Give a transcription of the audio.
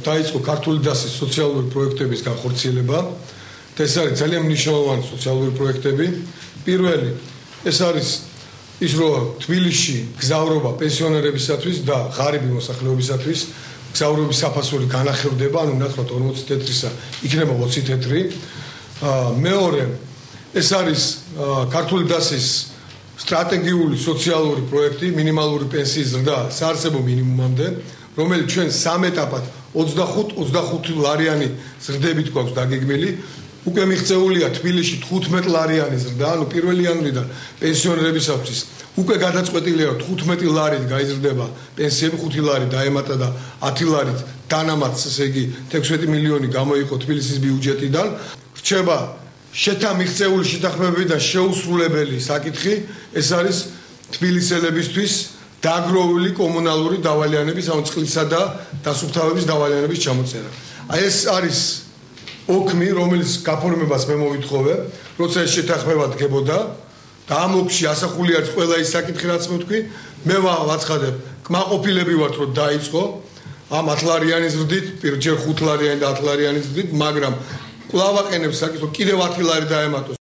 დაიწყო ქართული დასის სოციალური პროექტების განხორციელება. ეს არის ძალიან მნიშვნელოვანი სოციალური პროექტები. პირველი, ეს არის ის რომ თბილისში გზავრობა პენსიონერებისათვის და ღარიბი მოსახლეობისათვის გზავრობის საფასური განახილდება, ანუ ნახოთ 40 თეთრისა იქნება 20 თეთრი. მეორე, ეს არის ქართული დასის სტრატეგიული სოციალური პროექტი მინიმალური პენსიის ზრდა საარსებო მინიმუმამდე, რომელიც ჩვენ სამ ეტაპად 25 ლარიანი ზრდებით გვაქვს დაგეგმილი. უკვე მიღწეულია თბილისში 15 ლარიანი ზრდა, ანუ 1 იანვრიდან პენსიონერებისათვის უკვე გადაწყვეტილია რომ 15 ლარით გაიზრდება პენსიები, 5 ლარი დაემატა და 10 ლარით დანამატს, ესე იგი 16 მილიონი გამოიყო თბილისის ბიუჯეტიდან. რჩება შეთანხმებული შეთანხმებებიდან შეუსრულებელი საკითხი, ეს არის თბილისელებისთვის დაგროვილი კომუნალური დავალიანების, ანუ წყლისა და დასუფთავების დავალიანების ჩამოწერა. ეს არის ოქმი, რომელიც გაფორმებას მე მოვითხოვე, როცა ეს შეთანხმება დგებოდა და ამ ოქში ასახული არის ყველა ის საკითხი, რაც მოვთქვი, მე ვაცხადებ, კმაყოფილები ვართ, რომ დაიწყო ამ 10 ლარიანი ზრდით, ჯერ 5 ლარიანი და 10 ლარიანი ზრდით, მაგრამ კვლავ აყენებს საკითხს, რომ კიდევ 10 ლარი დაემატოს.